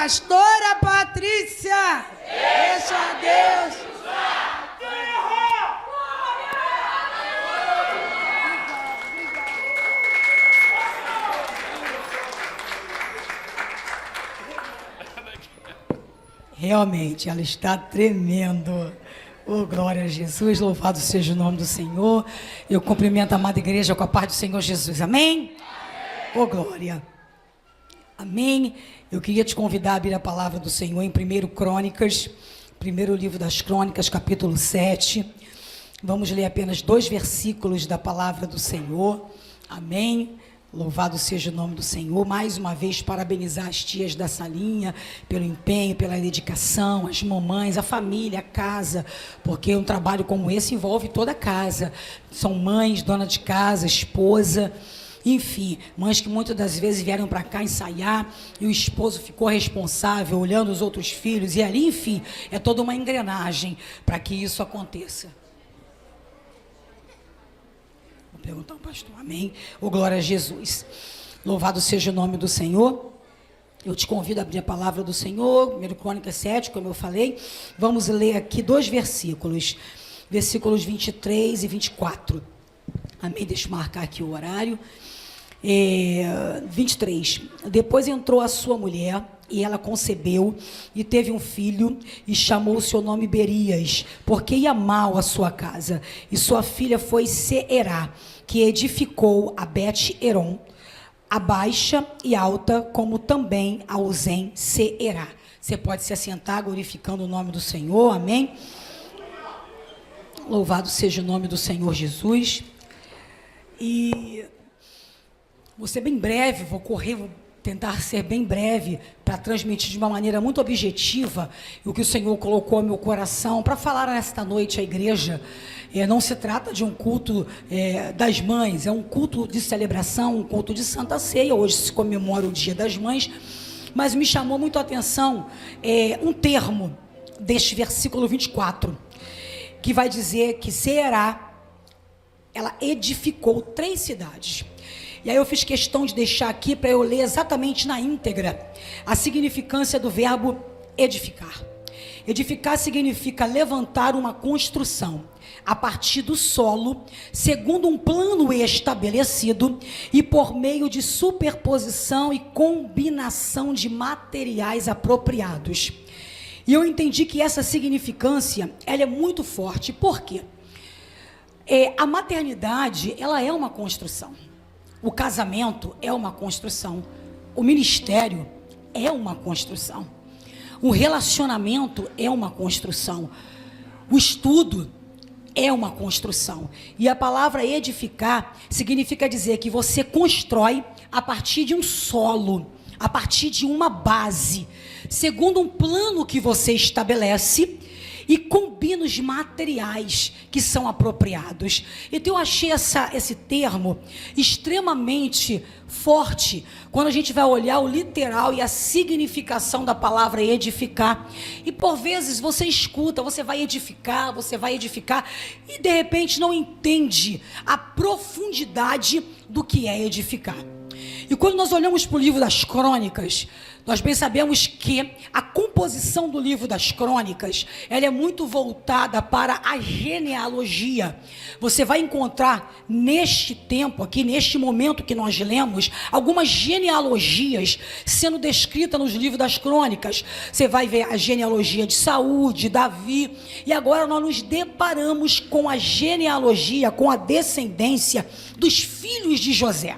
pastora Patrícia. Deixa Deus. Realmente, ela está tremendo. Oh, glória a Jesus, louvado seja o nome do Senhor. Eu cumprimento a amada igreja com a paz do Senhor Jesus, amém? Oh, glória. Amém. Eu queria te convidar a abrir a palavra do Senhor em 1 Crônicas, primeiro livro das Crônicas, capítulo 7. Vamos ler apenas 2 versículos da palavra do Senhor, amém? Louvado seja o nome do Senhor. Mais uma vez parabenizar as tias da salinha pelo empenho, pela dedicação, as mamães, a família, a casa, porque um trabalho como esse envolve toda a casa. São mães, dona de casa, esposa, enfim, mães que muitas das vezes vieram para cá ensaiar e o esposo ficou responsável, olhando os outros filhos, e ali, enfim, é toda uma engrenagem para que isso aconteça. Perguntar ao pastor, amém? Oh, glória a Jesus. Louvado seja o nome do Senhor. Eu te convido a abrir a palavra do Senhor, 1 Crônicas 7, como eu falei. Vamos ler aqui 2 versículos, versículos 23 e 24. Amém? Deixa eu marcar aqui o horário. 23. Depois entrou a sua mulher, e ela concebeu e teve um filho, e chamou o seu nome Berias, porque ia mal a sua casa. E sua filha foi Seerá, que edificou a Bet-Eron, a baixa e alta, como também a Uzem Seerá. Você pode se assentar glorificando o nome do Senhor, amém? Louvado seja o nome do Senhor Jesus. E vou ser bem breve, vou tentar ser bem breve, para transmitir de uma maneira muito objetiva o que o Senhor colocou no meu coração, para falar nesta noite à igreja. Não se trata de um culto das mães, é um culto de celebração, um culto de Santa Ceia. Hoje se comemora o Dia das Mães, mas me chamou muito a atenção um termo deste versículo 24, que vai dizer que Seerá, ela edificou 3 cidades. E aí eu fiz questão de deixar aqui para eu ler exatamente na íntegra a significância do verbo edificar. Edificar significa levantar uma construção a partir do solo, segundo um plano estabelecido e por meio de superposição e combinação de materiais apropriados. E eu entendi que essa significância, ela é muito forte. Por quê? A maternidade, ela é uma construção. O casamento é uma construção. O ministério é uma construção. O relacionamento é uma construção. O estudo é uma construção. E a palavra edificar significa dizer que você constrói a partir de um solo, a partir de uma base, segundo um plano que você estabelece e combina os materiais que são apropriados. Então eu achei esse termo extremamente forte, quando a gente vai olhar o literal e a significação da palavra edificar. E por vezes você escuta, você vai edificar, e de repente não entende a profundidade do que é edificar. E quando nós olhamos para o livro das Crônicas, nós bem sabemos que a composição do livro das Crônicas, ela é muito voltada para a genealogia. Você vai encontrar neste tempo aqui, neste momento que nós lemos, algumas genealogias sendo descritas nos livros das Crônicas. Você vai ver a genealogia de Saul, de Davi, e agora nós nos deparamos com a genealogia, com a descendência dos filhos de José.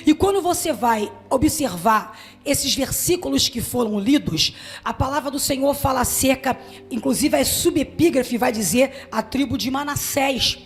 E quando você vai observar esses versículos que foram lidos, a palavra do Senhor fala acerca, inclusive a subepígrafe vai dizer a tribo de Manassés.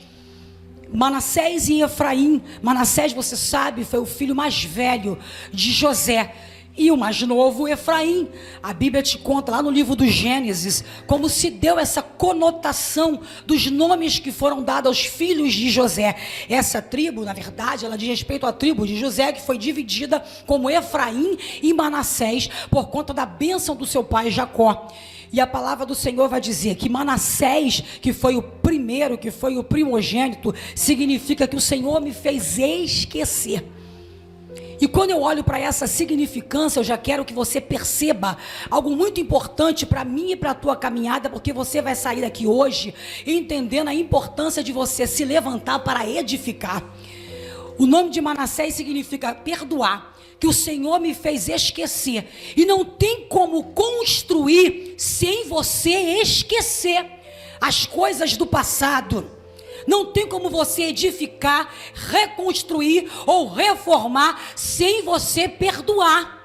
Manassés e Efraim. Manassés, você sabe, foi o filho mais velho de José. E o mais novo, Efraim. A Bíblia te conta lá no livro do Gênesis como se deu essa conotação dos nomes que foram dados aos filhos de José. Essa tribo, na verdade, ela diz respeito à tribo de José, que foi dividida como Efraim e Manassés por conta da bênção do seu pai Jacó. E a palavra do Senhor vai dizer que Manassés, que foi o primeiro, que foi o primogênito, significa que o Senhor me fez esquecer. E quando eu olho para essa significância, eu já quero que você perceba algo muito importante para mim e para a tua caminhada, porque você vai sair daqui hoje entendendo a importância de você se levantar para edificar. O nome de Manassés significa perdoar, que o Senhor me fez esquecer. E não tem como construir sem você esquecer as coisas do passado. Não tem como você edificar, reconstruir ou reformar sem você perdoar.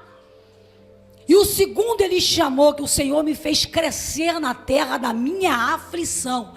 E o segundo ele chamou que o Senhor me fez crescer na terra da minha aflição.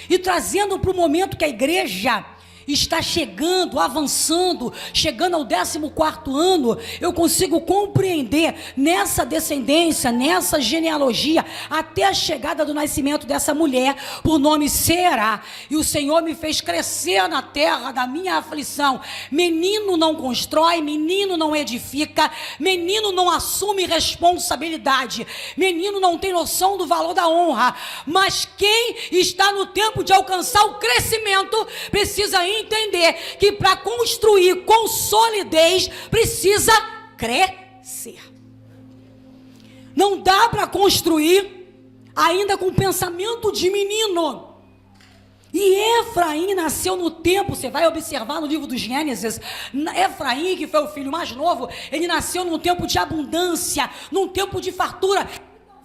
E trazendo para o momento que a igreja está chegando, avançando, chegando ao 14º ano, eu consigo compreender nessa descendência, nessa genealogia, até a chegada do nascimento dessa mulher, por nome Será. E o Senhor me fez crescer na terra da minha aflição. Menino não constrói, menino não edifica, menino não assume responsabilidade, menino não tem noção do valor da honra. Mas quem está no tempo de alcançar o crescimento, precisa entender que para construir com solidez precisa crescer. Não dá para construir ainda com pensamento de menino. E Efraim nasceu no tempo, você vai observar no livro do Gênesis, Efraim, que foi o filho mais novo, ele nasceu num tempo de abundância, num tempo de fartura.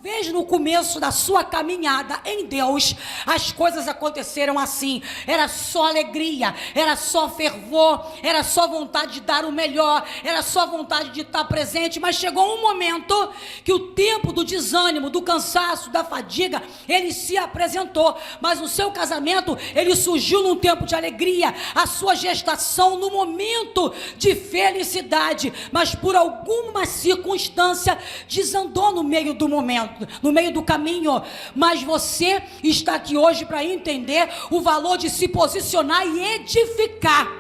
Veja, no começo da sua caminhada em Deus, as coisas aconteceram assim, era só alegria, era só fervor, era só vontade de dar o melhor, era só vontade de estar presente, mas chegou um momento que o tempo do desânimo, do cansaço, da fadiga, ele se apresentou, mas o seu casamento, ele surgiu num tempo de alegria, a sua gestação no momento de felicidade, mas por alguma circunstância desandou no meio do momento, no meio do caminho. Mas você está aqui hoje para entender o valor de se posicionar e edificar,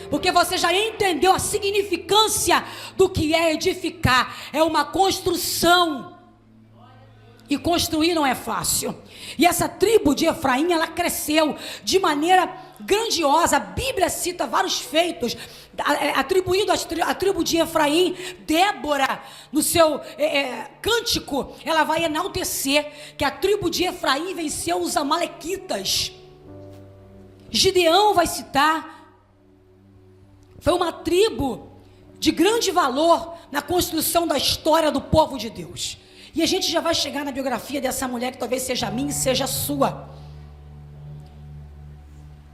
porque você já entendeu a significância do que é edificar. É uma construção, e construir não é fácil. E essa tribo de Efraim, ela cresceu de maneira grandiosa. A Bíblia cita vários feitos atribuído à tribo de Efraim. Débora, no seu cântico, ela vai enaltecer que a tribo de Efraim venceu os amalequitas. Gideão vai citar, foi uma tribo de grande valor na construção da história do povo de Deus. E a gente já vai chegar na biografia dessa mulher, que talvez seja minha e seja sua.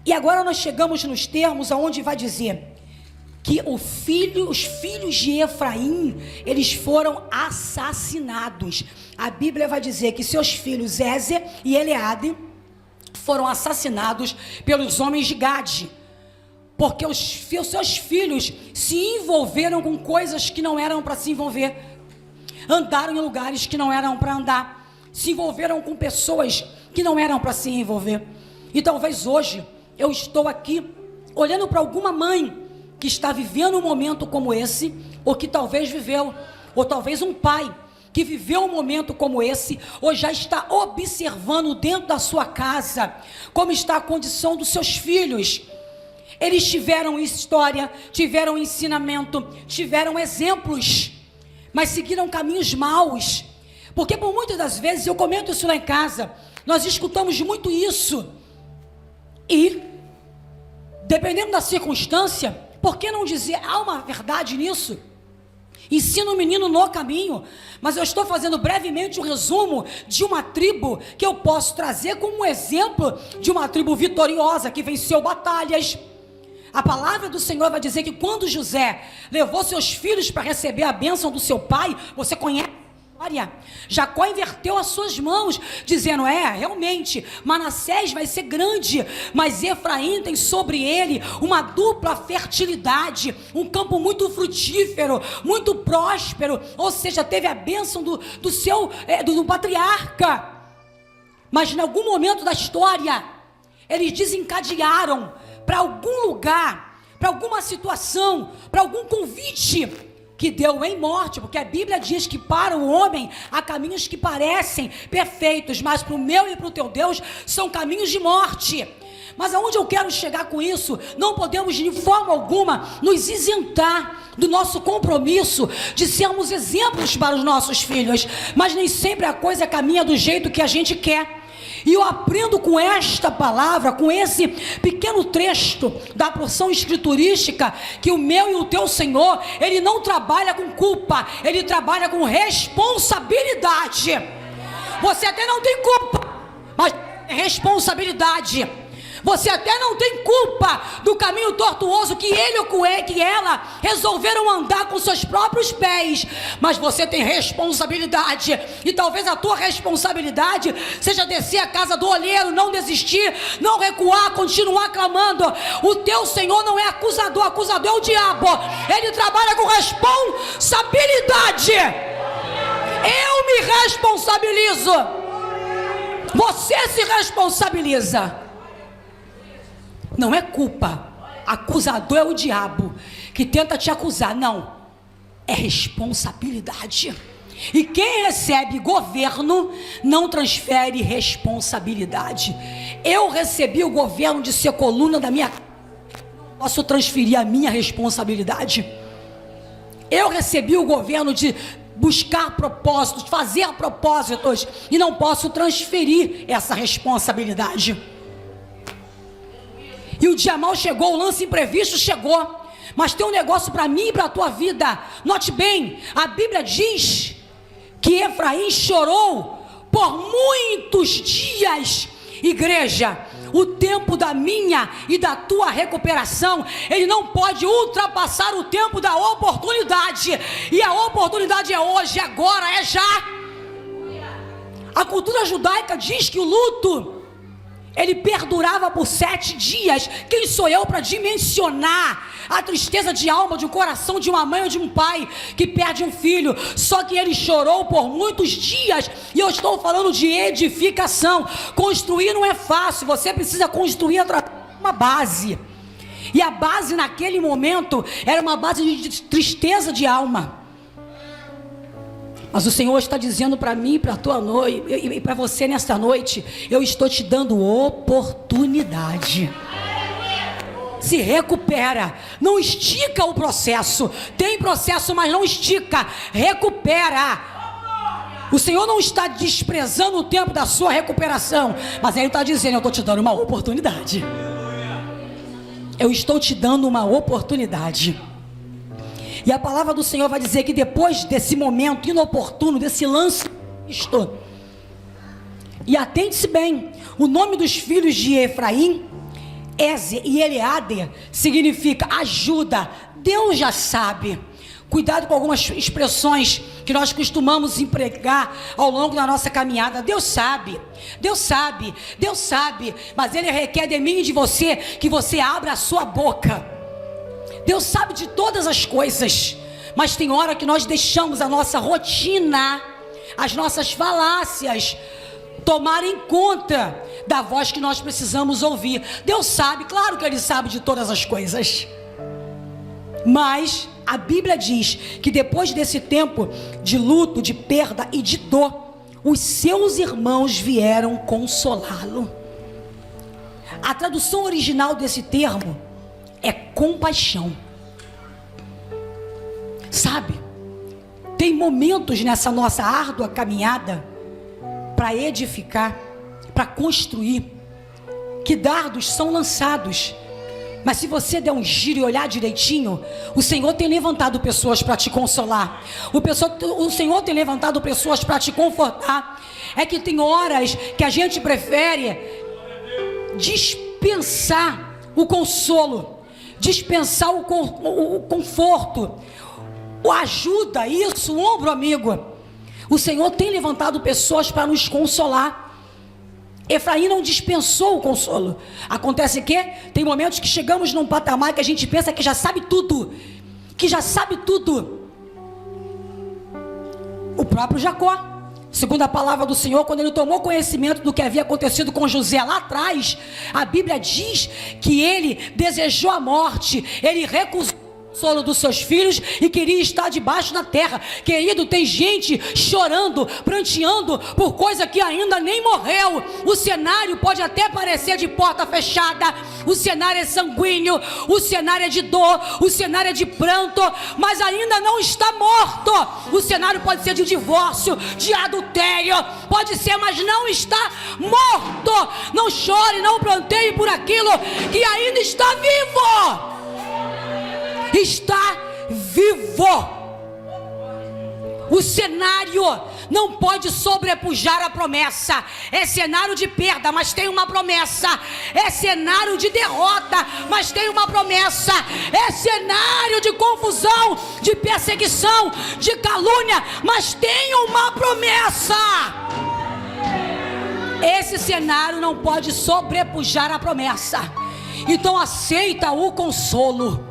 E agora nós chegamos nos termos aonde vai dizer que os filhos de Efraim, eles foram assassinados. A Bíblia vai dizer que seus filhos Ézer e Eleade foram assassinados pelos homens de Gade, porque os seus filhos se envolveram com coisas que não eram para se envolver, andaram em lugares que não eram para andar, se envolveram com pessoas que não eram para se envolver. E talvez hoje eu estou aqui olhando para alguma mãe que está vivendo um momento como esse, ou que talvez viveu, ou talvez um pai que viveu um momento como esse, ou já está observando dentro da sua casa como está a condição dos seus filhos. Eles tiveram história, tiveram ensinamento, tiveram exemplos, mas seguiram caminhos maus, porque por muitas das vezes, eu comento isso lá em casa, nós escutamos muito isso, e dependendo da circunstância, por que não dizer, há uma verdade nisso? Ensina o menino no caminho. Mas eu estou fazendo brevemente um resumo de uma tribo que eu posso trazer como um exemplo de uma tribo vitoriosa, que venceu batalhas. A palavra do Senhor vai dizer que quando José levou seus filhos para receber a bênção do seu pai, você conhece a história, Jacó inverteu as suas mãos, dizendo, realmente, Manassés vai ser grande, mas Efraim tem sobre ele uma dupla fertilidade, um campo muito frutífero, muito próspero, ou seja, teve a bênção do patriarca. Mas em algum momento da história, eles desencadearam para algum lugar, para alguma situação, para algum convite que deu em morte, porque a Bíblia diz que para o homem há caminhos que parecem perfeitos, mas para o meu e para o teu Deus são caminhos de morte. Mas aonde eu quero chegar com isso? Não podemos de forma alguma nos isentar do nosso compromisso de sermos exemplos para os nossos filhos, mas nem sempre a coisa caminha do jeito que a gente quer. E eu aprendo com esta palavra, com esse pequeno trecho da porção escriturística, que o meu e o teu Senhor, Ele não trabalha com culpa, Ele trabalha com responsabilidade. Você até não tem culpa, mas é responsabilidade. Você até não tem culpa do caminho tortuoso que ele ou que ela resolveram andar com seus próprios pés, mas você tem responsabilidade. E talvez a tua responsabilidade seja descer a casa do olheiro, não desistir, não recuar, continuar clamando. O teu Senhor não é acusador, acusador é o diabo. Ele trabalha com responsabilidade. Eu me responsabilizo, você se responsabiliza. Não é culpa. Acusador é o diabo que tenta te acusar. Não, é responsabilidade. E quem recebe governo não transfere responsabilidade. Eu recebi o governo de ser coluna da minha casa, posso transferir a minha responsabilidade. Eu recebi o governo de buscar propósitos, fazer propósitos, e não posso transferir essa responsabilidade. E o dia mau chegou, o lance imprevisto chegou. Mas tem um negócio para mim e para a tua vida. Note bem, a Bíblia diz que Efraim chorou por muitos dias. Igreja, o tempo da minha e da tua recuperação, ele não pode ultrapassar o tempo da oportunidade. E a oportunidade é hoje, agora, é já. A cultura judaica diz que o luto, ele perdurava por 7 dias. Quem sou eu para dimensionar a tristeza de alma, de um coração de uma mãe ou de um pai que perde um filho? Só que ele chorou por muitos dias. E eu estou falando de edificação. Construir não é fácil. Você precisa construir uma base. E a base naquele momento era uma base de tristeza de alma. Mas o Senhor está dizendo para mim, para a tua noite e para você nesta noite: eu estou te dando oportunidade. Se recupera, não estica o processo. Tem processo, mas não estica. Recupera. O Senhor não está desprezando o tempo da sua recuperação, mas Ele está dizendo: eu estou te dando uma oportunidade. Eu estou te dando uma oportunidade. E a palavra do Senhor vai dizer que depois desse momento inoportuno, desse lance, e atente-se bem, o nome dos filhos de Efraim, Ezer e Eleader, significa ajuda. Deus já sabe. Cuidado com algumas expressões que nós costumamos empregar ao longo da nossa caminhada. Deus sabe, Deus sabe, Deus sabe, mas Ele requer de mim e de você que você abra a sua boca. Deus sabe de todas as coisas, mas tem hora que nós deixamos a nossa rotina, as nossas falácias, tomarem conta da voz que nós precisamos ouvir. Deus sabe, claro que Ele sabe de todas as coisas, mas a Bíblia diz que depois desse tempo de luto, de perda e de dor, os seus irmãos vieram consolá-lo. A tradução original desse termo é compaixão. Sabe, tem momentos nessa nossa árdua caminhada para edificar, para construir, que dardos são lançados, mas se você der um giro e olhar direitinho, o Senhor tem levantado pessoas para te consolar. O Senhor tem levantado pessoas para te confortar. É que tem horas que a gente prefere dispensar o consolo, dispensar o conforto, o ajuda, isso, o ombro amigo. O Senhor tem levantado pessoas para nos consolar. Efraim não dispensou o consolo. Acontece que tem momentos que chegamos num patamar que a gente pensa que já sabe tudo, O próprio Jacó, segundo a palavra do Senhor, quando ele tomou conhecimento do que havia acontecido com José lá atrás, a Bíblia diz que ele desejou a morte, ele recusou consolo dos seus filhos e queria estar debaixo da terra. Querido, tem gente chorando, pranteando por coisa que ainda nem morreu. O cenário pode até parecer de porta fechada, o cenário é sanguíneo, o cenário é de dor, o cenário é de pranto, mas ainda não está morto. O cenário pode ser de divórcio, de adultério, pode ser, mas não está morto. Não chore, não planteie por aquilo que ainda está vivo. Está vivo. O cenário não pode sobrepujar a promessa. É cenário de perda, mas tem uma promessa. É cenário de derrota, mas tem uma promessa. É cenário de confusão, de perseguição, de calúnia, mas tem uma promessa. Esse cenário não pode sobrepujar a promessa. Então aceita o consolo.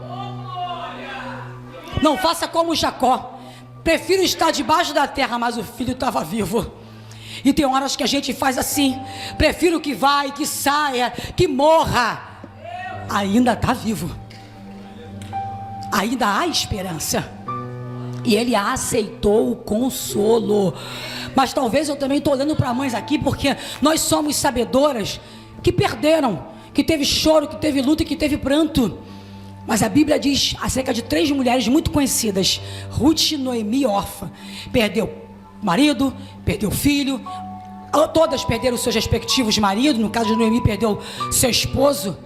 Não faça como Jacó. Prefiro estar debaixo da terra, mas o filho estava vivo. E tem horas que a gente faz assim. Prefiro que vá e que saia, que morra. Ainda está vivo. Ainda há esperança. E ele aceitou o consolo. Mas talvez eu também estou olhando para mães aqui, porque nós somos sabedoras que perderam, que teve choro, que teve luta e que teve pranto. Mas a Bíblia diz acerca de 3 mulheres muito conhecidas: Ruth, Noemi e Orfa. Perdeu marido, perdeu filho. Todas perderam seus respectivos maridos. No caso de Noemi, perdeu seu esposo.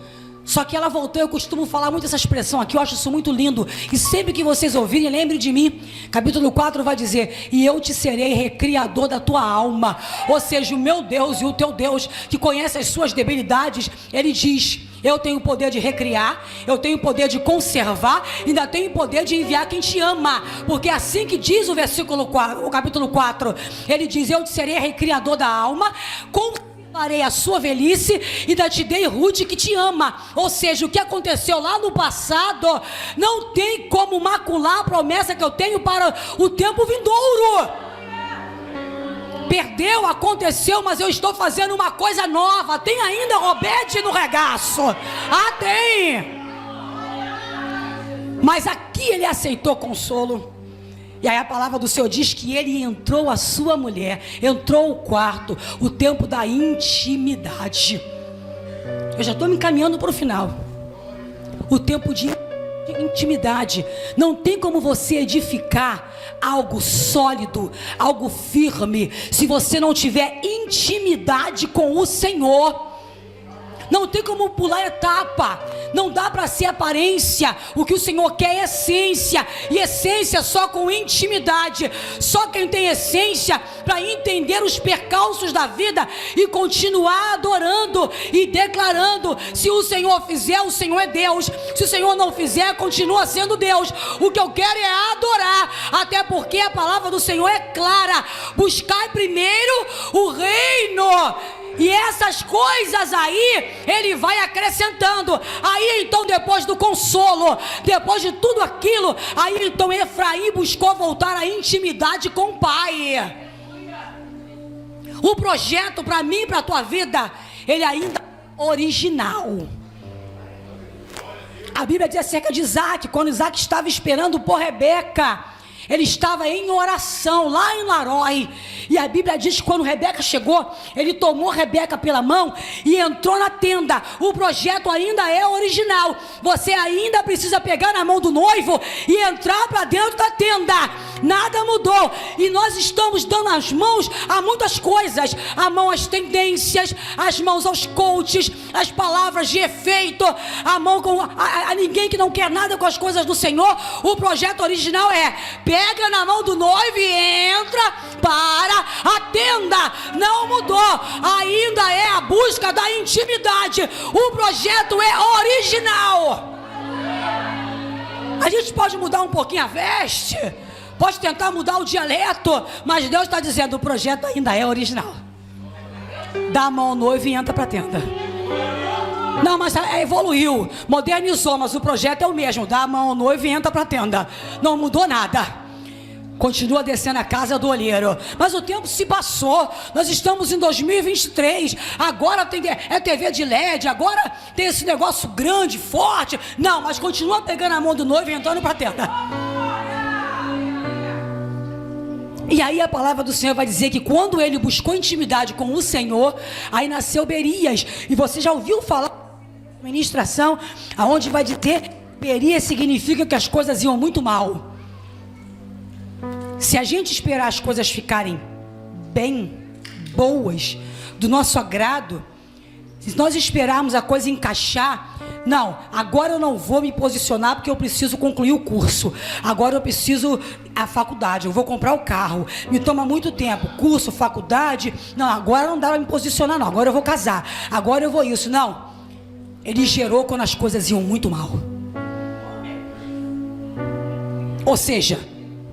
Só que ela voltou. Eu costumo falar muito essa expressão aqui, eu acho isso muito lindo. E sempre que vocês ouvirem, lembre de mim. Capítulo 4 vai dizer: e eu te serei recriador da tua alma. Ou seja, o meu Deus e o teu Deus, que conhece as suas debilidades, ele diz: eu tenho o poder de recriar, eu tenho o poder de conservar, ainda tenho o poder de enviar quem te ama. Porque é assim que diz o versículo 4, o capítulo 4. Ele diz: eu te serei recriador da alma, conservarei a sua velhice, e ainda te dei Ruth que te ama. Ou seja, o que aconteceu lá no passado não tem como macular a promessa que eu tenho para o tempo vindouro. Perdeu, aconteceu, mas eu estou fazendo uma coisa nova. Tem ainda Robete no regaço. Tem. Mas aqui ele aceitou consolo. E aí a palavra do Senhor diz que ele entrou a sua mulher, entrou o quarto, o tempo da intimidade. Eu já estou me encaminhando para o final. O tempo de intimidade. Não tem como você edificar algo sólido, algo firme, se você não tiver intimidade com o Senhor. Não tem como pular etapa. Não dá para ser aparência. O que o Senhor quer é essência. E essência só com intimidade. Só quem tem essência para entender os percalços da vida e continuar adorando e declarando: se o Senhor fizer, o Senhor é Deus. Se o Senhor não fizer, continua sendo Deus. O que eu quero é adorar. Até porque a palavra do Senhor é clara: buscai primeiro o reino. E essas coisas aí, ele vai acrescentando. Aí então, depois do consolo, depois de tudo aquilo, aí então Efraim buscou voltar à intimidade com o pai. O projeto para mim e para a tua vida, ele ainda é original. A Bíblia diz acerca de Isaac, quando Isaac estava esperando por Rebeca, ele estava em oração lá em Larói. E a Bíblia diz que quando Rebeca chegou, ele tomou Rebeca pela mão e entrou na tenda. O projeto ainda é original. Você ainda precisa pegar na mão do noivo e entrar para dentro da tenda. Nada mudou. E nós estamos dando as mãos a muitas coisas. A mão às tendências, as mãos aos coaches, as palavras de efeito, a mão a ninguém que não quer nada com as coisas do Senhor. O projeto original é: pega na mão do noivo e entra para a tenda. Não mudou. Ainda é a busca da intimidade. O projeto é original. A gente pode mudar um pouquinho a veste, pode tentar mudar o dialeto, mas Deus está dizendo: o projeto ainda é original. Dá a mão ao noivo e entra para a tenda. Não, mas evoluiu, modernizou, mas o projeto é o mesmo. Dá a mão ao noivo e entra para a tenda. Não mudou nada. Continua descendo a casa do olheiro. Mas o tempo se passou. Nós estamos em 2023. Agora tem TV de LED. Agora tem esse negócio grande, forte. Não, mas continua pegando a mão do noivo e entrando para a tenda. E aí a palavra do Senhor vai dizer que quando ele buscou intimidade com o Senhor, aí nasceu Berias. E você já ouviu falar da ministração, aonde vai dizer Berias significa que as coisas iam muito mal. Se a gente esperar as coisas ficarem bem, boas, do nosso agrado, se nós esperarmos a coisa encaixar, não, agora eu não vou me posicionar porque eu preciso concluir o curso, agora eu preciso a faculdade, eu vou comprar o carro, me toma muito tempo, curso, faculdade, não, agora não dá para me posicionar não, agora eu vou casar, agora eu vou isso, não. Ele gerou quando as coisas iam muito mal. Ou seja,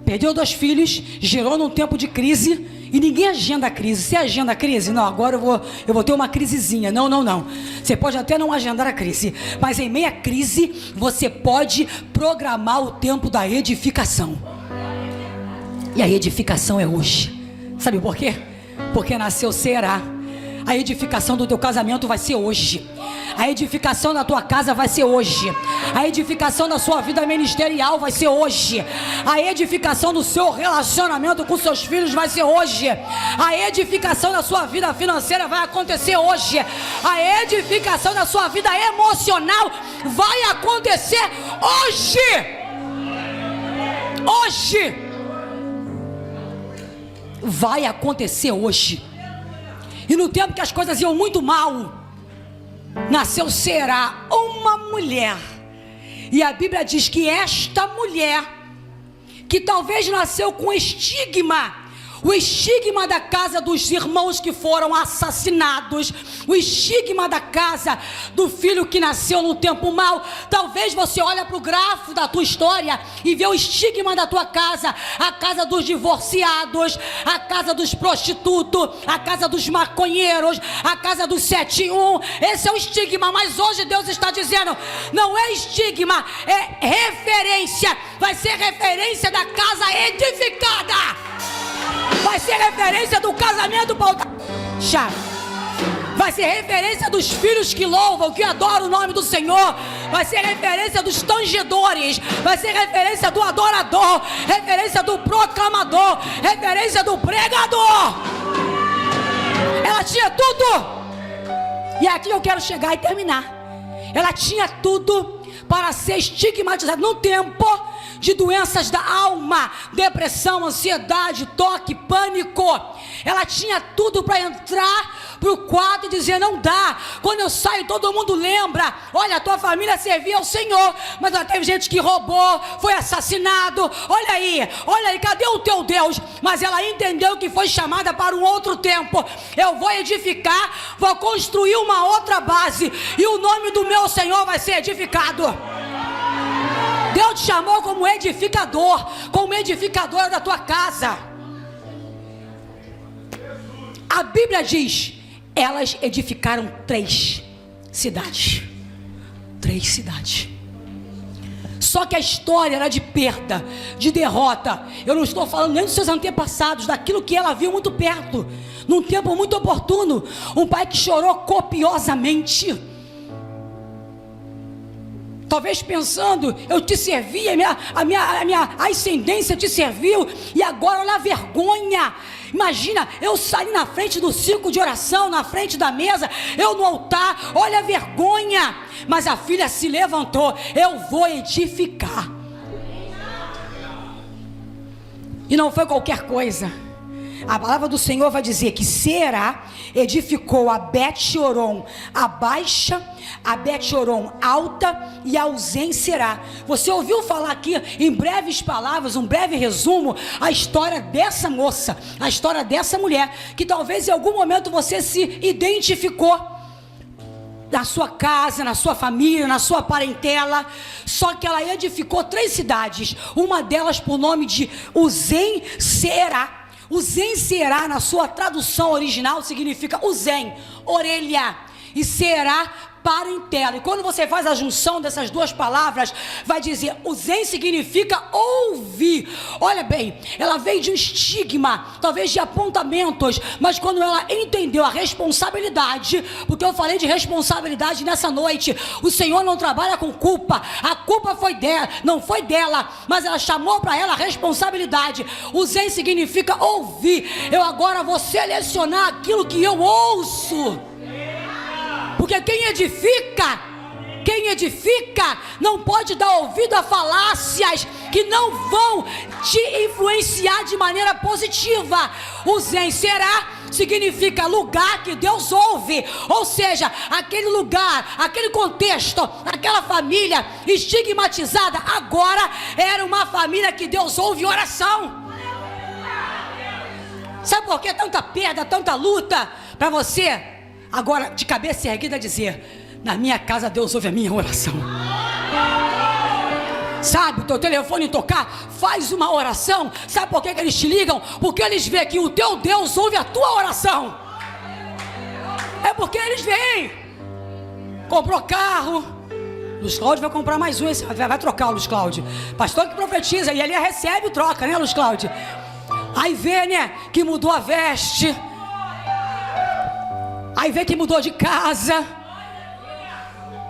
perdeu 2 filhos, gerou num tempo de crise, e ninguém agenda a crise. Você agenda a crise? Não, agora eu vou ter uma crisezinha. Não. Você pode até não agendar a crise, mas em meia crise, você pode programar o tempo da edificação. E a edificação é hoje. Sabe por quê? Porque nasceu Será. A edificação do teu casamento vai ser hoje. A edificação da tua casa vai ser hoje. A edificação da sua vida ministerial vai ser hoje. A edificação do seu relacionamento com seus filhos vai ser hoje. A edificação da sua vida financeira vai acontecer hoje. A edificação da sua vida emocional vai acontecer hoje. Hoje. Vai acontecer hoje. E no tempo que as coisas iam muito mal, nasceu Será, uma mulher. E a Bíblia diz que esta mulher, que talvez nasceu com estigma, o estigma da casa dos irmãos que foram assassinados, o estigma da casa do filho que nasceu no tempo mau. Talvez você olhe para o grafo da tua história e vê o estigma da tua casa, a casa dos divorciados, a casa dos prostitutos, a casa dos maconheiros, a casa dos 7-1. Esse é o estigma, mas hoje Deus está dizendo, não é estigma, é referência. Vai ser referência da casa edificada. Vai ser referência do casamento pautado. Vai ser referência dos filhos que louvam, que adoram o nome do Senhor. Vai ser referência dos tangedores. Vai ser referência do adorador. Referência do proclamador. Referência do pregador. Ela tinha tudo. E aqui eu quero chegar e terminar. Ela tinha tudo para ser estigmatizada num tempo de doenças da alma, depressão, ansiedade, toque, pânico. Ela tinha tudo para entrar para o quarto e dizer, não dá. Quando eu saio, todo mundo lembra, olha, a tua família servia ao Senhor, mas já teve gente que roubou, foi assassinado, olha aí, cadê o teu Deus? Mas ela entendeu que foi chamada para um outro tempo. Eu vou edificar, vou construir uma outra base, e o nome do meu Senhor vai ser edificado. Deus te chamou como edificador, como edificadora da tua casa. A Bíblia diz, elas edificaram 3 cidades. 3 cidades. Só que a história era de perda, de derrota. Eu não estou falando nem dos seus antepassados, daquilo que ela viu muito perto, num tempo muito oportuno. Um pai que chorou copiosamente. Talvez pensando, eu te servi, a minha ascendência te serviu, e agora olha a vergonha. Imagina, eu saí na frente do círculo de oração, na frente da mesa, eu no altar, olha a vergonha. Mas a filha se levantou, eu vou edificar. E não foi qualquer coisa. A palavra do Senhor vai dizer que Será edificou a Bet-Horon a baixa, a Bet-Horon alta e a Uzen-Será. Você ouviu falar aqui, em breves palavras, um breve resumo, a história dessa moça, a história dessa mulher, que talvez em algum momento você se identificou na sua casa, na sua família, na sua parentela. Só que ela edificou 3 cidades, uma delas por nome de Uzen-Será. Uzen-Será, na sua tradução original, significa Uzen, orelha, e Será, parentela. E quando você faz a junção dessas duas palavras, vai dizer, Uzen significa ouvir. Olha bem, ela veio de um estigma, talvez de apontamentos, mas quando ela entendeu a responsabilidade, porque eu falei de responsabilidade nessa noite, o Senhor não trabalha com culpa, a culpa foi dela, não foi dela, mas ela chamou para ela a responsabilidade. Uzen significa ouvir. Eu agora vou selecionar aquilo que eu ouço, porque quem edifica não pode dar ouvido a falácias que não vão te influenciar de maneira positiva. Uzen será significa lugar que Deus ouve, ou seja, aquele lugar, aquele contexto, aquela família estigmatizada, agora era uma família que Deus ouve oração. Sabe por que tanta perda, tanta luta para você agora de cabeça erguida dizer, na minha casa Deus ouve a minha oração? Sabe, o teu telefone tocar, faz uma oração. Sabe por que eles te ligam? Porque eles veem que o teu Deus ouve a tua oração. É porque eles veem. Comprou carro, Luiz Cláudio vai comprar mais um, vai trocar o Luiz Cláudio. Pastor que profetiza, e ele recebe e troca, né, Luiz Cláudio? Aí vê, né, que mudou a veste. Aí vê que mudou de casa.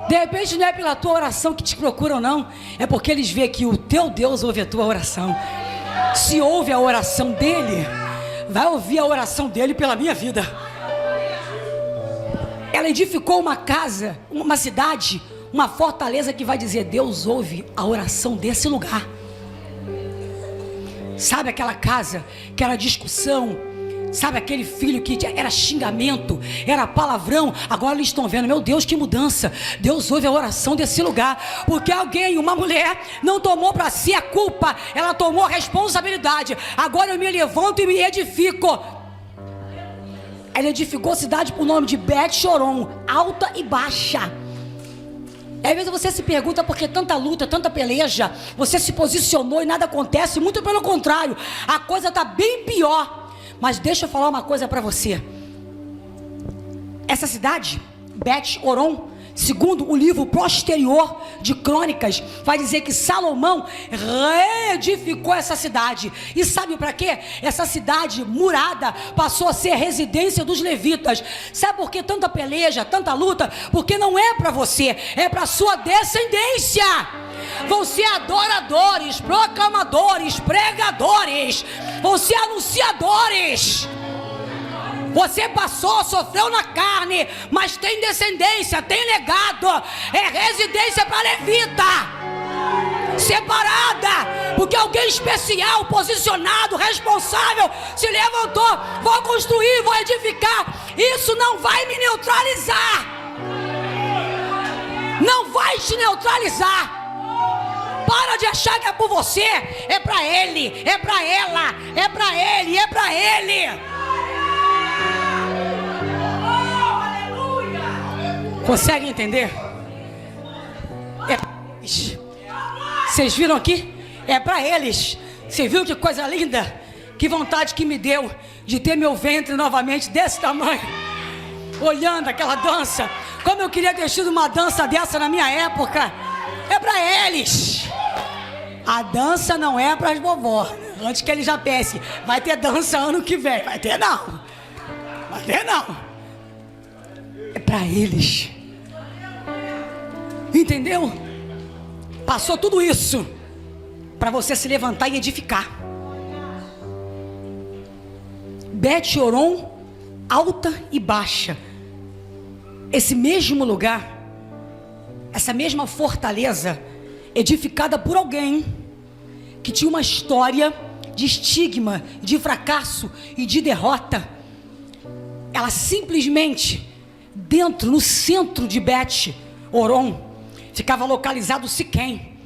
De repente não é pela tua oração que te procuram, não. É porque eles veem que o teu Deus ouve a tua oração. Se ouve a oração dele, vai ouvir a oração dele pela minha vida. Ela edificou uma casa, uma cidade, uma fortaleza que vai dizer, Deus ouve a oração desse lugar. Sabe aquela casa que era discussão? Sabe aquele filho que era xingamento, era palavrão? Agora eles estão vendo, meu Deus, que mudança. Deus ouve a oração desse lugar, porque alguém, uma mulher, não tomou para si a culpa, ela tomou a responsabilidade. Agora eu me levanto e me edifico. Ela edificou a cidade por nome de Bet-Horon, alta e baixa. Às vezes você se pergunta por que tanta luta, tanta peleja, você se posicionou e nada acontece. Muito pelo contrário, a coisa está bem pior. Mas deixa eu falar uma coisa para você. Essa cidade, Bet-Horon, segundo o livro posterior de Crônicas, vai dizer que Salomão reedificou essa cidade. E sabe para quê? Essa cidade murada passou a ser residência dos levitas. Sabe por que tanta peleja, tanta luta? Porque não é para você, é para sua descendência. Vão ser adoradores, proclamadores, pregadores, vão ser anunciadores. Você passou, sofreu na carne, mas tem descendência, tem legado. É residência para levita, separada, porque alguém especial, posicionado, responsável se levantou. Vou construir, vou edificar. Isso não vai me neutralizar, não vai te neutralizar. Para de achar que é por você, é para ele, é para ela, é para ele, é para ele. Consegue entender? Vocês viram aqui? É para eles. Você viu que coisa linda? Que vontade que me deu de ter meu ventre novamente desse tamanho, olhando aquela dança. Como eu queria ter tido uma dança dessa na minha época. É para eles. A dança não é para as vovó. Antes que ele já pense, vai ter dança ano que vem. Vai ter não. Vai ter não. É para eles. Entendeu? Passou tudo isso para você se levantar e edificar. Bet-Horon, alta e baixa. Esse mesmo lugar, essa mesma fortaleza, edificada por alguém que tinha uma história de estigma, de fracasso e de derrota. Ela simplesmente, dentro, no centro de Bet-Horon, ficava localizado Siquém.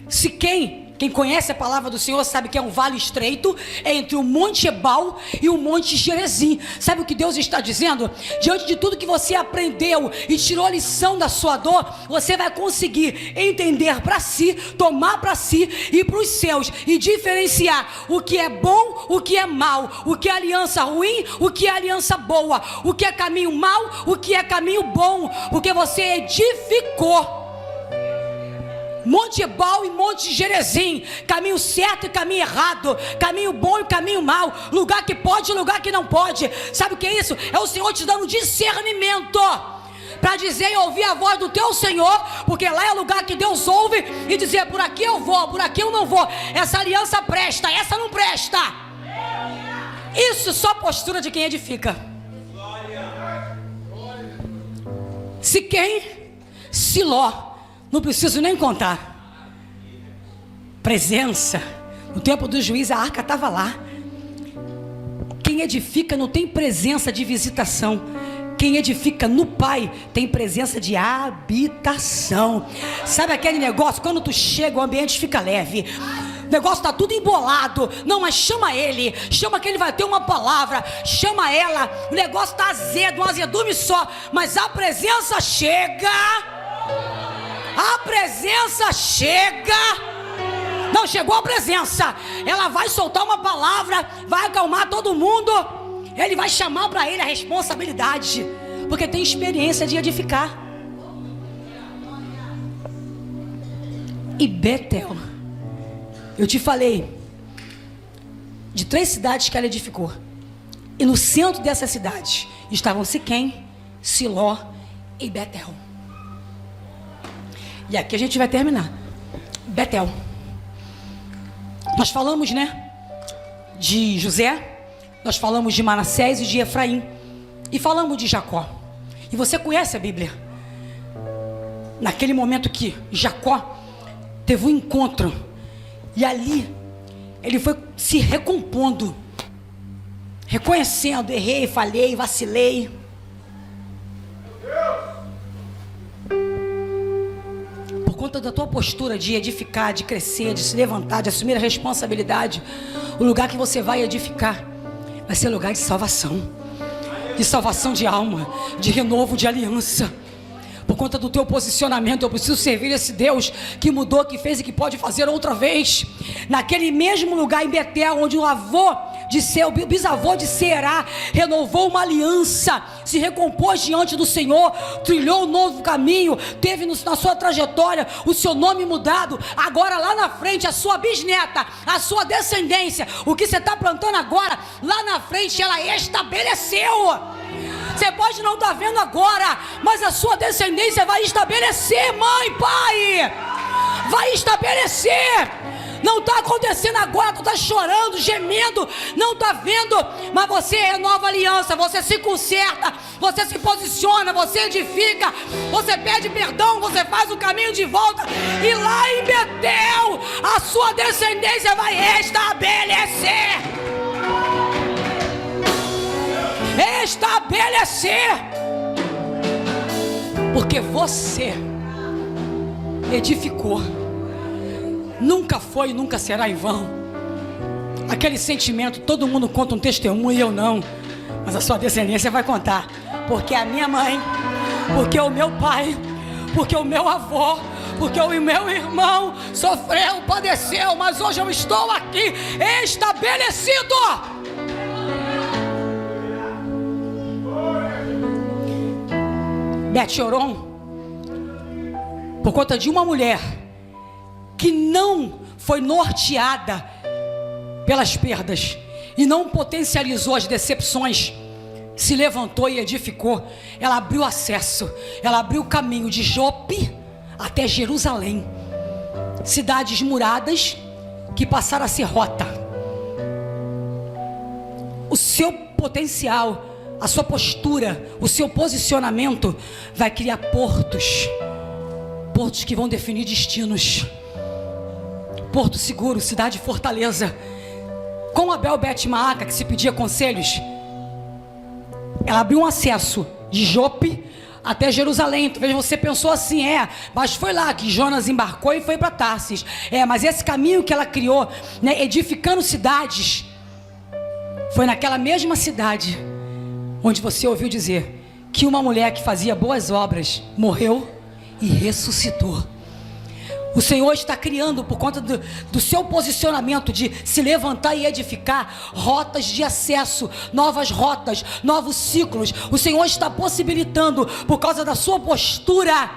Siquém Quem conhece a palavra do Senhor sabe que é um vale estreito entre o Monte Ebal e o Monte Gerezim. Sabe o que Deus está dizendo? Diante de tudo que você aprendeu e tirou lição da sua dor, você vai conseguir entender para si, tomar para si e para os seus, e diferenciar o que é bom, o que é mal, o que é aliança ruim, o que é aliança boa, o que é caminho mau, o que é caminho bom, porque você edificou Monte Ebal e Monte Gerezim, caminho certo e caminho errado, caminho bom e caminho mau, lugar que pode e lugar que não pode. Sabe o que é isso? É o Senhor te dando discernimento para dizer e ouvir a voz do teu Senhor, porque lá é o lugar que Deus ouve, e dizer: por aqui eu vou, por aqui eu não vou, essa aliança presta, essa não presta. Isso só postura de quem edifica. Siquém, Siló, não preciso nem contar. Presença. No tempo do juiz a arca estava lá. Quem edifica não tem presença de visitação. Quem edifica no Pai tem presença de habitação. Sabe aquele negócio? Quando tu chega, o ambiente fica leve. O negócio está tudo embolado. Não, mas chama ele. Chama que ele vai ter uma palavra. Chama ela. O negócio está azedo, um azedume só. Mas a presença chega. A presença chega. Não, chegou a presença. Ela vai soltar uma palavra, vai acalmar todo mundo. Ele vai chamar para ele a responsabilidade, porque tem experiência de edificar. E Betel, eu te falei de 3 cidades que ela edificou, e no centro dessas cidades estavam Siquém, Siló e Betel. E aqui a gente vai terminar. Betel. Nós falamos, né, de José, nós falamos de Manassés e de Efraim, e falamos de Jacó. E você conhece a Bíblia. Naquele momento que Jacó teve um encontro, e ali ele foi se recompondo, reconhecendo: errei, falhei, vacilei. Por conta da tua postura de edificar, de crescer, de se levantar, de assumir a responsabilidade, o lugar que você vai edificar vai ser lugar de salvação de alma, de renovo, de aliança. Por conta do teu posicionamento, eu preciso servir esse Deus que mudou, que fez e que pode fazer outra vez. Naquele mesmo lugar em Betel, onde o bisavô de Será renovou uma aliança, se recompôs diante do Senhor, trilhou um novo caminho, teve na sua trajetória o seu nome mudado. Agora lá na frente, a sua bisneta, a sua descendência, o que você está plantando agora, lá na frente ela estabeleceu. Você pode não estar vendo agora, mas a sua descendência vai estabelecer, mãe, pai, vai estabelecer. Não está acontecendo agora, tu está chorando, gemendo, não está vendo, mas você renova a aliança, você se conserta, você se posiciona, você edifica, você pede perdão, você faz o caminho de volta, e lá em Betel, a sua descendência vai estabelecer. Porque você edificou. Nunca foi e nunca será em vão. Aquele sentimento, todo mundo conta um testemunho e eu não, mas a sua descendência vai contar. Porque a minha mãe, porque o meu pai, porque o meu avô, porque o meu irmão sofreu, padeceu, mas hoje eu estou aqui estabelecido. Bet-Horon, por conta de uma mulher que não foi norteada pelas perdas e não potencializou as decepções, se levantou e edificou. Ela abriu acesso, ela abriu o caminho de Jope até Jerusalém, cidades muradas que passaram a ser rota. O seu potencial, a sua postura, o seu posicionamento vai criar portos que vão definir destinos. Porto Seguro, cidade fortaleza. Com Abel Bet-Maaca, que se pedia conselhos, ela abriu um acesso de Jope até Jerusalém. Talvez você pensou assim, mas foi lá que Jonas embarcou e foi para Tarsis. Mas esse caminho que ela criou, né, edificando cidades, foi naquela mesma cidade onde você ouviu dizer que uma mulher que fazia boas obras morreu e ressuscitou. O Senhor está criando, por conta do seu posicionamento de se levantar e edificar, rotas de acesso, novas rotas, novos ciclos. O Senhor está possibilitando, por causa da sua postura,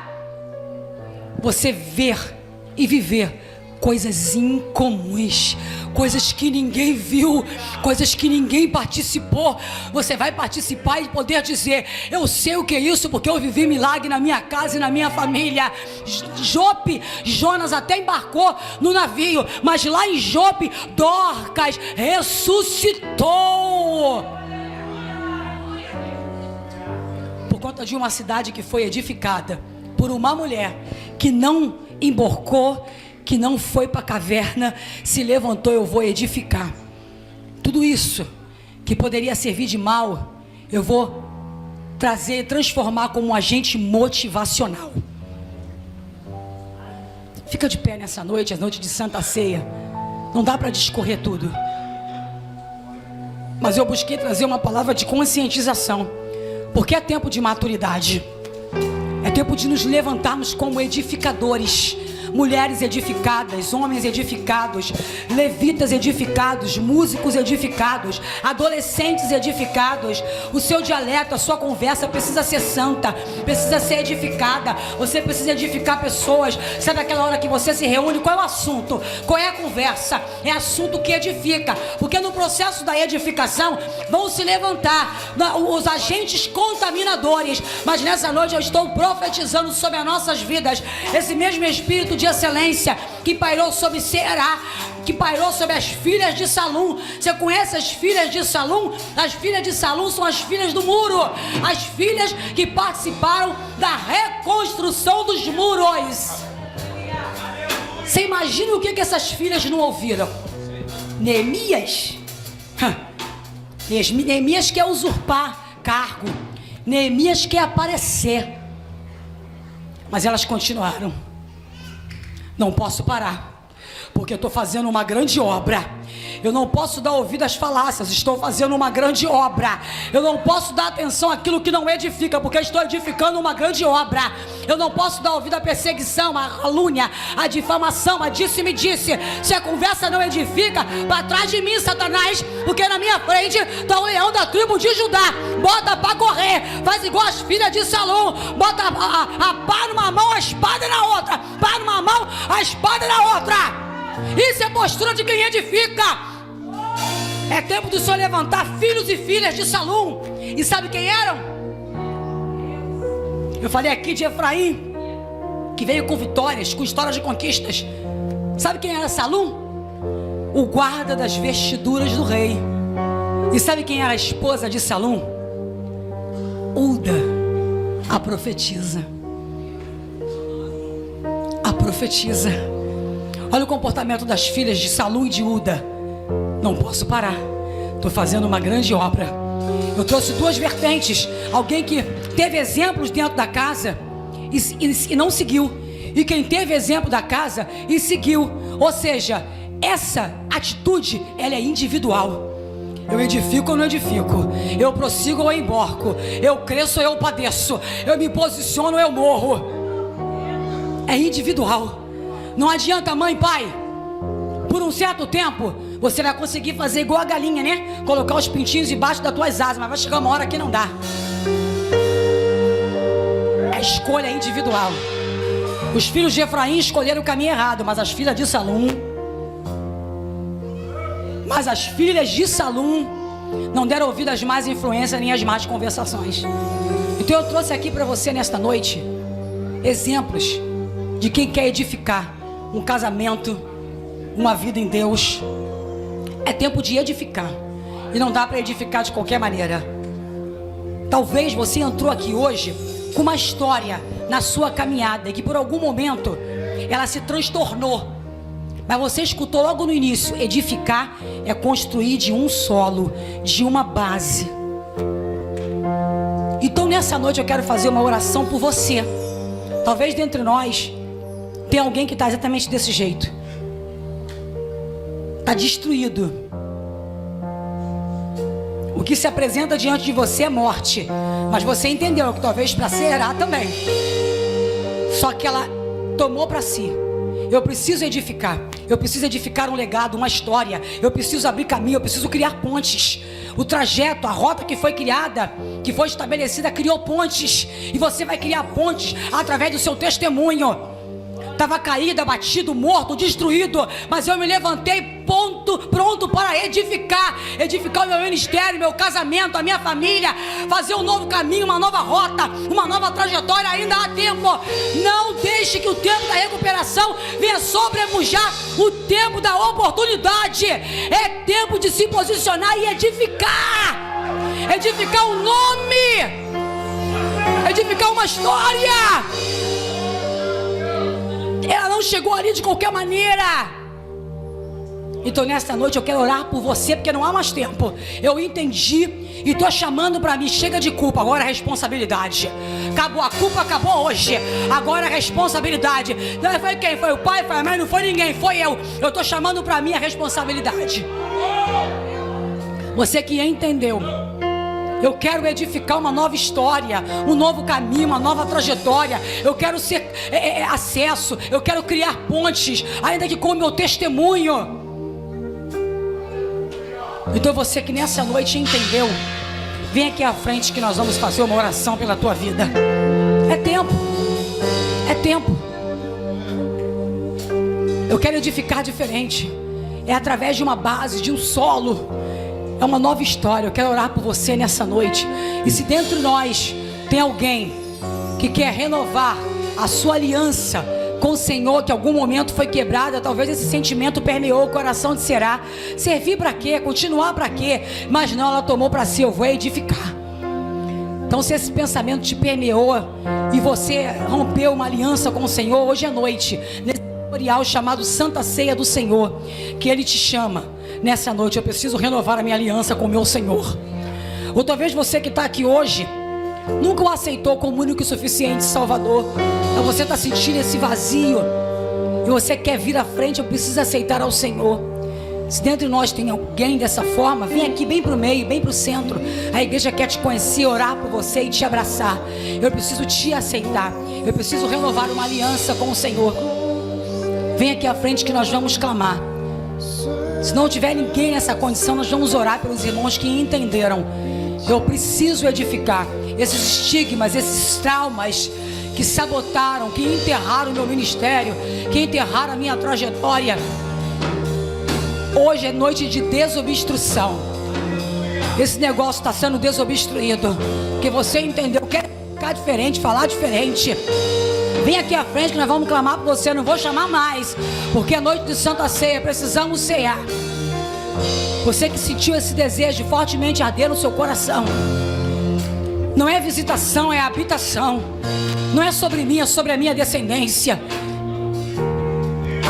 você ver e viver coisas incomuns, coisas que ninguém viu, coisas que ninguém participou. Você vai participar e poder dizer: eu sei o que é isso, porque eu vivi milagre na minha casa e na minha família. Jonas até embarcou no navio, mas lá em Jope, Dorcas ressuscitou, por conta de uma cidade que foi edificada por uma mulher que não embarcou, que não foi para a caverna, se levantou. Eu vou edificar. Tudo isso que poderia servir de mal, eu vou trazer, transformar como um agente motivacional. Fica de pé nessa noite, a noite de Santa Ceia. Não dá para discorrer tudo, mas eu busquei trazer uma palavra de conscientização, porque é tempo de maturidade, é tempo de nos levantarmos como edificadores. Mulheres edificadas, homens edificados, levitas edificados, músicos edificados, adolescentes edificados. O seu dialeto, a sua conversa precisa ser santa, precisa ser edificada. Você precisa edificar pessoas. Sabe aquela hora que você se reúne, qual é o assunto? Qual é a conversa? É assunto que edifica, porque no processo da edificação vão se levantar os agentes contaminadores. Mas nessa noite eu estou profetizando sobre as nossas vidas esse mesmo espírito de excelência que pairou sobre Ceará, que pairou sobre as filhas de Salum. Você conhece as filhas de Salum? As filhas de Salum são as filhas do muro, as filhas que participaram da reconstrução dos muros. Você imagina o que essas filhas não ouviram? Neemias quer usurpar cargo, Neemias quer aparecer, mas elas continuaram. Não posso parar, porque eu estou fazendo uma grande obra. Eu não posso dar ouvido às falácias, estou fazendo uma grande obra. Eu não posso dar atenção àquilo que não edifica, porque estou edificando uma grande obra. Eu não posso dar ouvido à perseguição, à calúnia, à difamação, a disse-me-disse. Se a conversa não edifica, para trás de mim, Satanás, porque na minha frente está o leão da tribo de Judá. Bota para correr, faz igual as filhas de Salom. Bota a pá numa mão, a espada na outra. Pá numa mão, a espada na outra. Isso é postura de quem edifica. É tempo do Senhor levantar filhos e filhas de Salum. E sabe quem eram? Eu falei aqui de Efraim, que veio com vitórias, com histórias de conquistas. Sabe quem era Salum? O guarda das vestiduras do rei. E sabe quem era a esposa de Salum? Uda, a profetisa. A profetisa. Olha o comportamento das filhas de Salum e de Uda. Não posso parar, estou fazendo uma grande obra. Eu trouxe duas vertentes. Alguém que teve exemplos dentro da casa e não seguiu, e quem teve exemplo da casa e seguiu. Ou seja, essa atitude, ela é individual. Eu edifico ou não edifico, eu prossigo ou eu emborco, eu cresço ou eu padeço, eu me posiciono ou eu morro. É individual. Não adianta, mãe, pai, por um certo tempo você vai conseguir fazer igual a galinha, né? Colocar os pintinhos debaixo das tuas asas, mas vai chegar uma hora que não dá. A escolha é individual. Os filhos de Efraim escolheram o caminho errado, mas as filhas de Salum não deram ouvido às más influências nem às más conversações. Então eu trouxe aqui para você nesta noite exemplos de quem quer edificar um casamento, uma vida em Deus. É tempo de edificar, e não dá para edificar de qualquer maneira. Talvez você entrou aqui hoje com uma história na sua caminhada, e que por algum momento ela se transtornou, mas você escutou logo no início: edificar é construir de um solo, de uma base. Então nessa noite eu quero fazer uma oração por você. Talvez dentre nós tem alguém que está exatamente desse jeito. Está destruído. O que se apresenta diante de você é morte. Mas você entendeu que talvez para será também. Só que ela tomou para si. Eu preciso edificar. Eu preciso edificar um legado, uma história. Eu preciso abrir caminho, eu preciso criar pontes. O trajeto, a rota que foi criada, que foi estabelecida, criou pontes. E você vai criar pontes através do seu testemunho. Estava caído, abatido, morto, destruído, mas eu me levantei pronto para edificar o meu ministério, meu casamento, a minha família, fazer um novo caminho, uma nova rota, uma nova trajetória. Ainda há tempo. Não deixe que o tempo da recuperação venha sobrepujar o tempo da oportunidade. É tempo de se posicionar e edificar um nome, edificar uma história. Ela não chegou ali de qualquer maneira. Então nesta noite eu quero orar por você, porque não há mais tempo. Eu entendi e estou chamando para mim. Chega de culpa, agora é responsabilidade. Acabou a culpa, acabou hoje. Agora é responsabilidade. Não foi quem? Foi o pai, foi a mãe, não foi ninguém, foi eu. Eu estou chamando para mim a responsabilidade. Você que entendeu. Eu quero edificar uma nova história, um novo caminho, uma nova trajetória. Eu quero ser acesso, eu quero criar pontes, ainda que com o meu testemunho. Então você que nessa noite entendeu, vem aqui à frente que nós vamos fazer uma oração pela tua vida. É tempo, é tempo. Eu quero edificar diferente. É através de uma base, de um solo. É uma nova história. Eu quero orar por você nessa noite. E se dentro de nós tem alguém que quer renovar a sua aliança com o Senhor, que em algum momento foi quebrada, talvez esse sentimento permeou o coração de Será. Servir para quê? Continuar para quê? Mas não, ela tomou para si: eu vou edificar. Então se esse pensamento te permeou e você rompeu uma aliança com o Senhor, hoje à noite, nesse memorial chamado Santa Ceia do Senhor, que Ele te chama. Nessa noite eu preciso renovar a minha aliança com o meu Senhor. Ou talvez você que está aqui hoje nunca o aceitou como único e suficiente Salvador. Então você está sentindo esse vazio e você quer vir à frente. Eu preciso aceitar ao Senhor. Se dentro de nós tem alguém dessa forma, vem aqui bem para o meio, bem para o centro. A igreja quer te conhecer, orar por você e te abraçar. Eu preciso te aceitar. Eu preciso renovar uma aliança com o Senhor. Vem aqui à frente que nós vamos clamar. Se não tiver ninguém nessa condição, nós vamos orar pelos irmãos que entenderam. Eu preciso edificar esses estigmas, esses traumas que sabotaram, que enterraram o meu ministério, que enterraram a minha trajetória. Hoje é noite de desobstrução. Esse negócio está sendo desobstruído, porque você entendeu, quer ficar diferente, falar diferente. Vem aqui à frente que nós vamos clamar por você. Eu não vou chamar mais, porque é noite de Santa Ceia, precisamos cear. Você que sentiu esse desejo fortemente arder no seu coração, não é visitação, é habitação. Não é sobre mim, é sobre a minha descendência.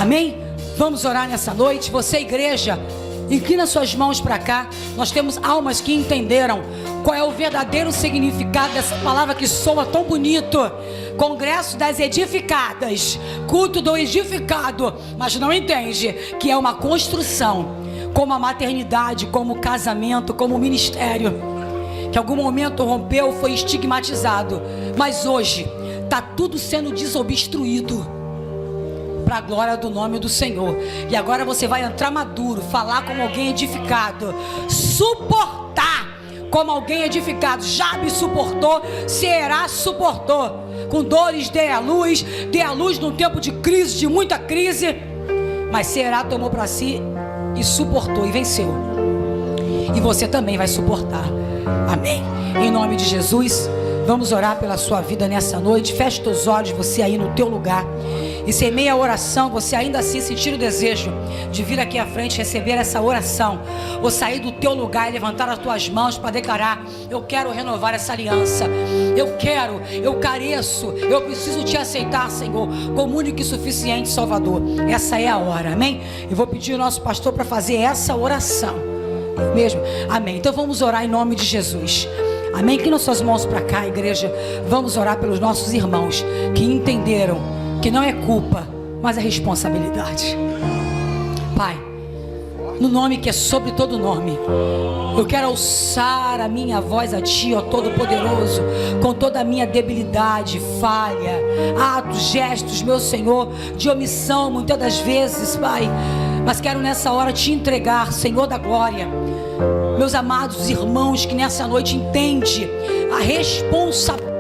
Amém? Vamos orar nessa noite. Você, igreja, inclina suas mãos para cá. Nós temos almas que entenderam qual é o verdadeiro significado dessa palavra que soa tão bonito. Congresso das edificadas, culto do edificado, mas não entende que é uma construção, como a maternidade, como o casamento, como o ministério, que em algum momento rompeu, foi estigmatizado, mas hoje está tudo sendo desobstruído para a glória do nome do Senhor. E agora você vai entrar maduro, falar como alguém edificado, suportar como alguém edificado. Jabe suportou, Será suportou, com dores dê a luz num tempo de crise, de muita crise, mas Será tomou para si e suportou e venceu. E você também vai suportar. Amém? Em nome de Jesus, vamos orar pela sua vida nessa noite. Feche teus olhos, você aí no teu lugar. E se em meia a oração você ainda assim sentir o desejo de vir aqui à frente receber essa oração, ou sair do teu lugar e levantar as tuas mãos para declarar: eu quero renovar essa aliança, eu careço, eu preciso te aceitar, Senhor, como único e suficiente Salvador. Essa é a hora, amém? Eu vou pedir ao nosso pastor para fazer essa oração mesmo, amém? Então vamos orar em nome de Jesus. Amém? Inclina suas mãos para cá, igreja. Vamos orar pelos nossos irmãos que entenderam que não é culpa, mas é responsabilidade. Pai, no nome que é sobre todo nome, eu quero alçar a minha voz a Ti, ó Todo-Poderoso, com toda a minha debilidade, falha, atos, gestos, meu Senhor, de omissão muitas das vezes, Pai. Mas quero nessa hora Te entregar, Senhor da glória, meus amados irmãos que nessa noite entendem a responsabilidade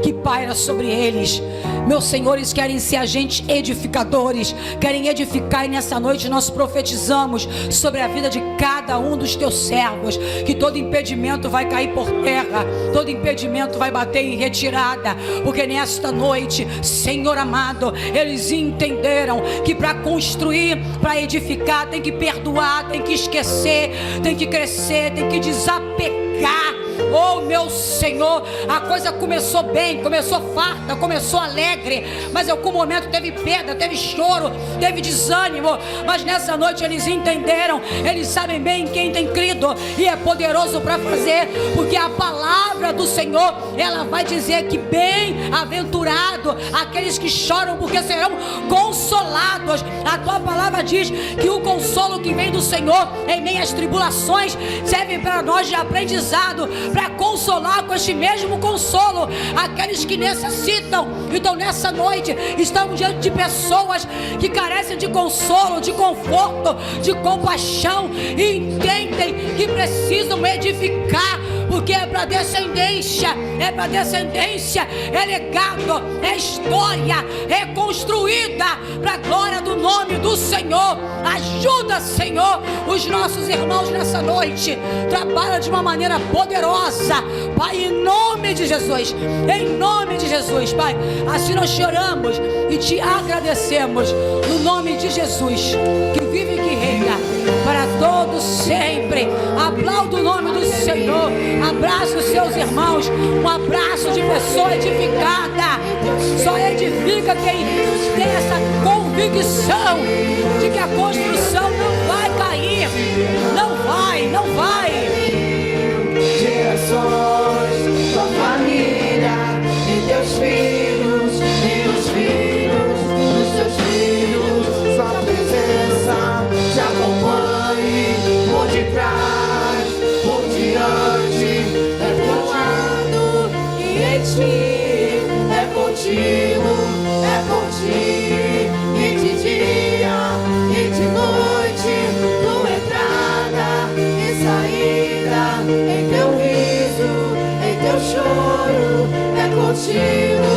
que paira sobre eles. Meus senhores querem ser agentes edificadores, querem edificar, e nessa noite nós profetizamos sobre a vida de cada um dos teus servos, que todo impedimento vai cair por terra, todo impedimento vai bater em retirada, porque nesta noite, Senhor amado, eles entenderam que para construir, para edificar, tem que perdoar, tem que esquecer, tem que crescer, tem que desapegar. Oh meu Senhor, a coisa começou bem, começou farta, começou alegre, mas em algum momento teve perda, teve choro, teve desânimo. Mas nessa noite eles entenderam, eles sabem bem quem tem crido e é poderoso para fazer, porque a palavra do Senhor, ela vai dizer que bem-aventurado aqueles que choram, porque serão consolados. A tua palavra diz que o consolo que vem do Senhor em meio às tribulações serve para nós de aprendizado, para consolar com este mesmo consolo aqueles que necessitam. Então nessa noite estamos diante de pessoas que carecem de consolo, de conforto, de compaixão, e entendem que precisam edificar, porque é para descendência, é legado, é história, é construída para a glória do nome do Senhor. Ajuda, Senhor, os nossos irmãos nessa noite, trabalha de uma maneira poderosa, Pai, em nome de Jesus, Pai. Assim nós choramos e Te agradecemos, no nome de Jesus, que vive e que reina para todos sempre. Aplauda o nome do Senhor, abraça os seus irmãos, um abraço de pessoa edificada. Só edifica quem tem essa convicção de que a construção não vai cair, não vai. Gerações, tua família e teus filhos e os filhos dos teus filhos, sua presença te acompanhe por detrás, por diante, é teu lado e em ti, é contigo, e de dia e de noite, tua entrada e saída, em teu riso, em teu choro, é contigo,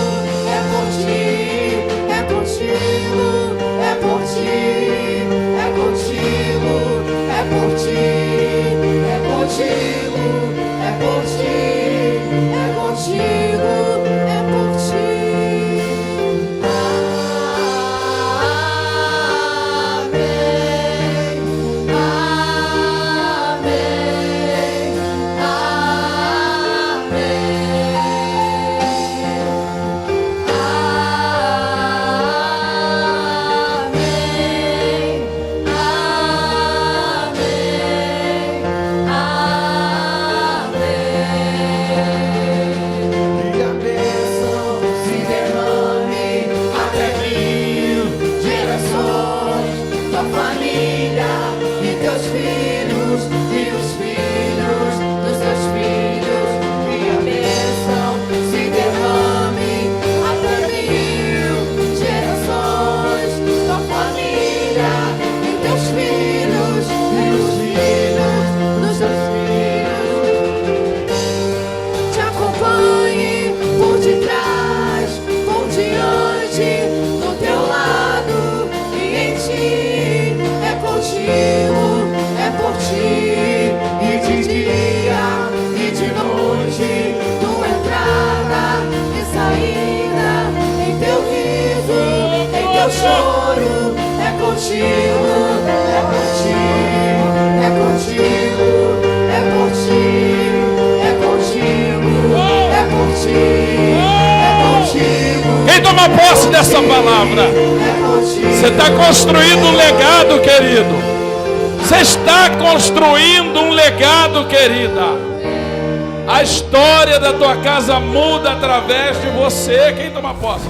é por ti, é contigo, é por ti, é contigo, é por ti, é contigo, é por ti, é contigo, é por ti. Choro, é contigo, é por ti, é contigo, é por ti, é contigo, é por ti, é contigo. Quem toma posse dessa palavra? Você está construindo um legado, querido. Você está construindo um legado, querida. A história da tua casa muda através de você. Quem toma posse?